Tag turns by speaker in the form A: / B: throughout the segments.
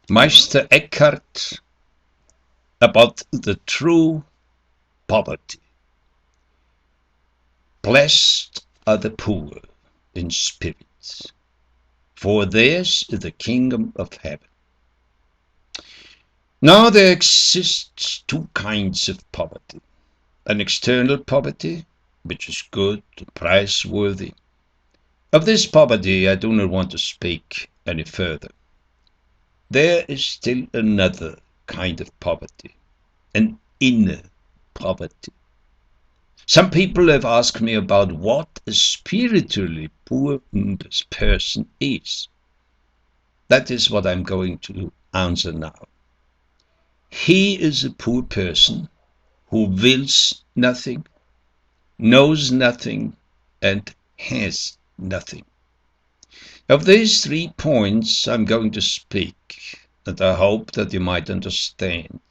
A: Meister Eckhart about the true poverty. Blessed are the poor in spirit, for theirs is the kingdom of heaven. Now there exists two kinds of poverty. An external poverty, which is good and praiseworthy. Of this poverty I do not want to speak any further. There is still another kind of poverty, an inner poverty. Some people have asked me about what a spiritually poor person is. That is what I'm going to answer now. He is a poor person who wills nothing, knows nothing, and has nothing. Of these 3 points I'm going to speak, and I hope that you might understand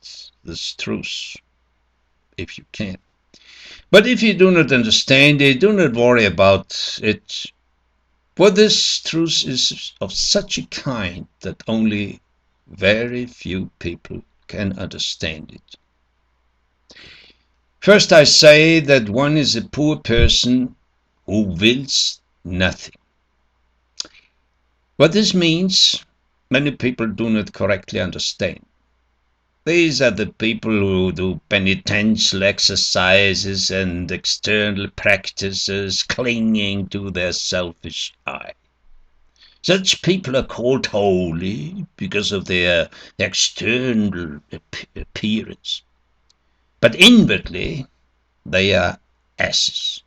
A: this truth, if you can. But if you do not understand it, do not worry about it, for this truth is of such a kind that only very few people can understand it. First I say that one is a poor person who wills nothing. What this means, many people do not correctly understand. These are the people who do penitential exercises and external practices, clinging to their selfish I. Such people are called holy because of their external appearance. But inwardly, they are asses,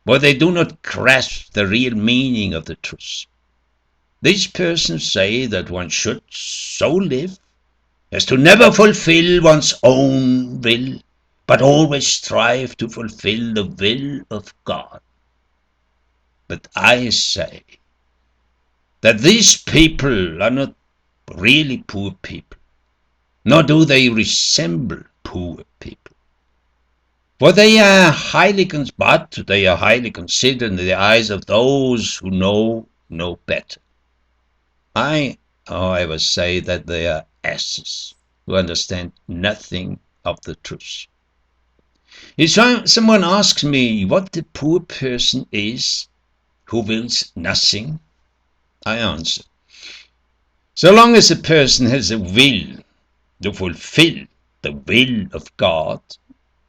A: for they do not grasp the real meaning of the truth. These persons say that one should so live as to never fulfill one's own will, but always strive to fulfill the will of God. But I say that these people are not really poor people, nor do they resemble poor people. For they are highly considered in the eyes of those who know no better. I, however, say that they are asses who understand nothing of the truth. If someone asks me what the poor person is who wills nothing, I answer, so long as a person has a will to fulfill the will of God,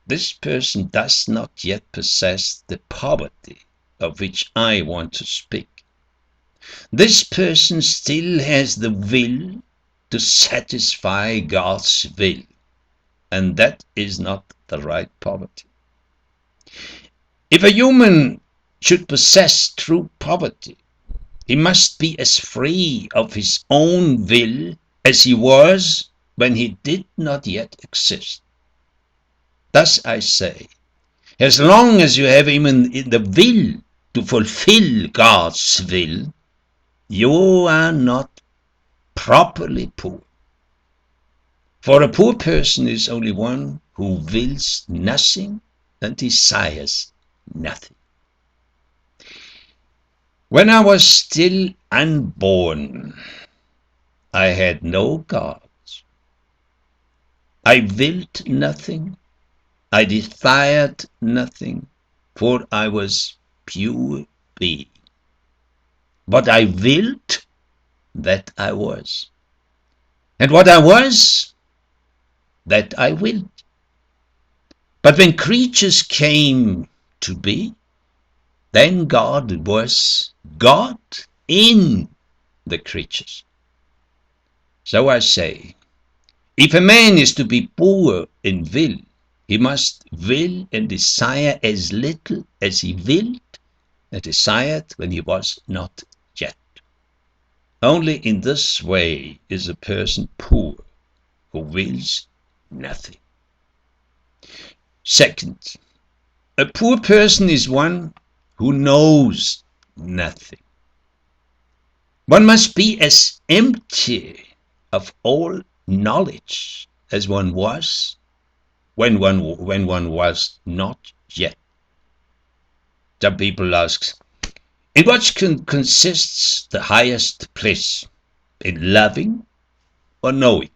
A: this person does not yet possess the poverty of which I want to speak. This person still has the will to satisfy God's will, and that is not the right poverty. If a human should possess true poverty, he must be as free of his own will as he was when he did not yet exist. Thus I say, as long as you have even the will to fulfill God's will, you are not properly poor. For a poor person is only one who wills nothing and desires nothing. When I was still unborn, I had no gods. I willed nothing. I desired nothing, for I was pure being. What I willed, that I was. And what I was, that I willed. But when creatures came to be, then God was God in the creatures. So I say, if a man is to be poor in will, he must will and desire as little as he willed and desired when he was not yet. Only in this way is a person poor, who wills nothing. Second, a poor person is one who knows nothing. One must be as empty of all knowledge as one was when one was not yet. Some people ask, in what consists the highest bliss? In loving or knowing?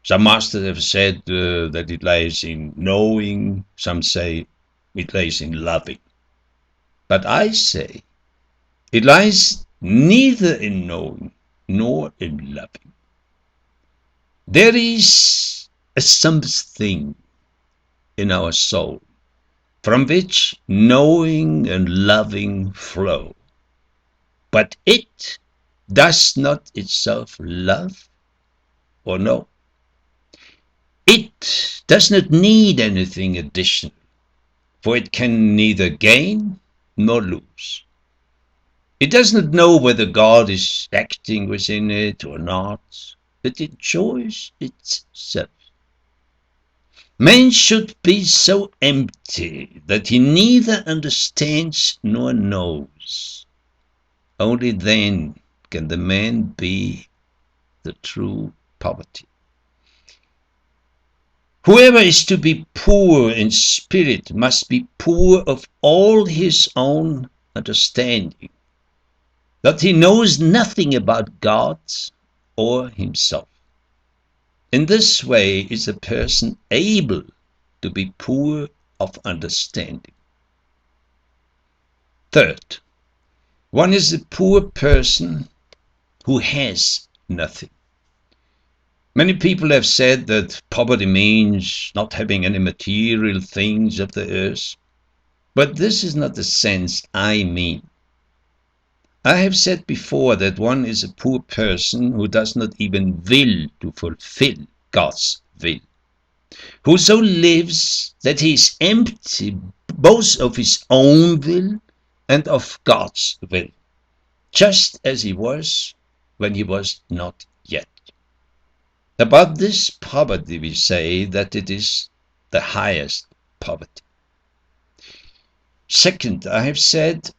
A: Some masters have said that it lies in knowing, some say it lies in loving. But I say it lies neither in knowing nor in loving. There is a something in our soul from which knowing and loving flow, but it does not itself love or know. It does not need anything additional, for it can neither gain nor lose. It does not know whether God is acting within it or not. It enjoys itself. Man should be so empty that he neither understands nor knows. Only then can the man be the true poverty. Whoever is to be poor in spirit must be poor of all his own understanding, that he knows nothing about God or himself. In this way is a person able to be poor of understanding. Third, one is a poor person who has nothing. Many people have said that poverty means not having any material things of the earth, but this is not the sense I mean. I have said before that one is a poor person who does not even will to fulfill God's will, who so lives that he is empty both of his own will and of God's will, just as he was when he was not yet. About this poverty we say that it is the highest poverty. Second, I have said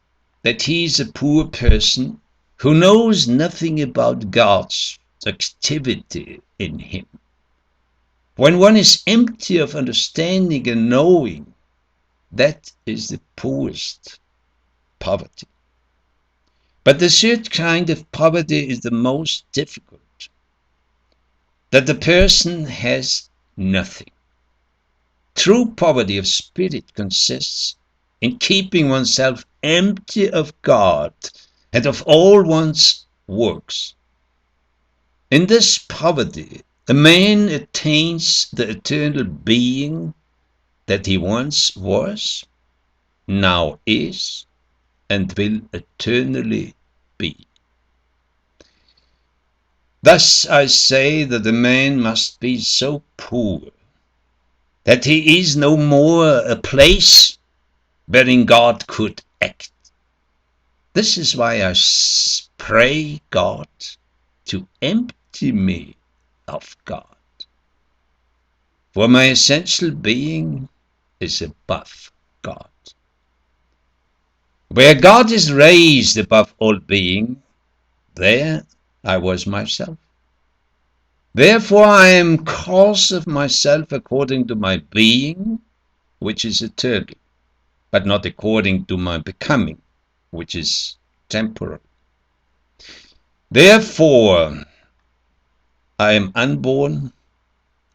A: that he is a poor person who knows nothing about God's activity in him. When one is empty of understanding and knowing, that is the poorest poverty. But the third kind of poverty is the most difficult, that the person has nothing. True poverty of spirit consists in keeping oneself empty of God and of all one's works. In this poverty, a man attains the eternal being that he once was, now is, and will eternally be. Thus I say that a man must be so poor that he is no more a place wherein God could act. This is why I pray God to empty me of God. For my essential being is above God. Where God is raised above all being, there I was myself. Therefore I am cause of myself according to my being, which is eternal, but not according to my becoming, which is temporal. Therefore I am unborn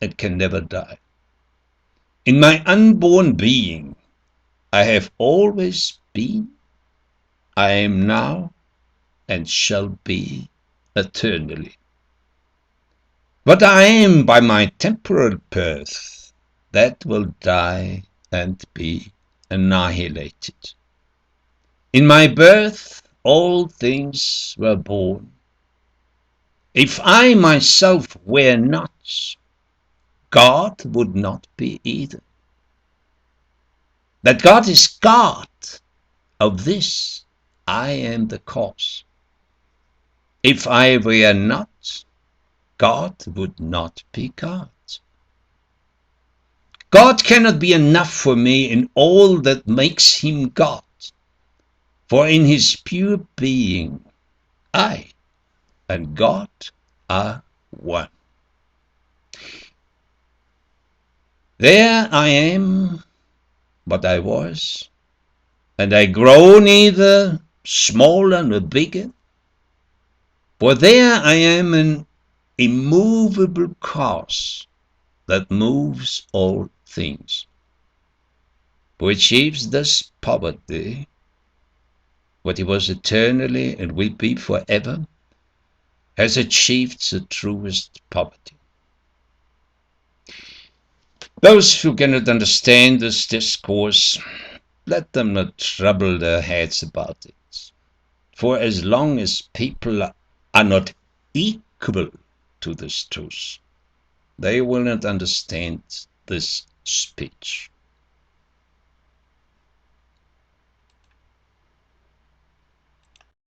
A: and can never die. In my unborn being I have always been, I am now, and shall be eternally. What I am by my temporal birth, that will die and be annihilated. In my birth all things were born. If I myself were not, God would not be either. That God is God, of this I am the cause. If I were not, God would not be God. God cannot be enough for me in all that makes him God, for in his pure being I and God are one. There I am what I was, and I grow neither smaller nor bigger, for there I am an immovable cause that moves all things, who achieves thus poverty, what he was eternally and will be forever, has achieved the truest poverty. Those who cannot understand this discourse, let them not trouble their heads about it. For as long as people are not equal to this truth, they will not understand this speech.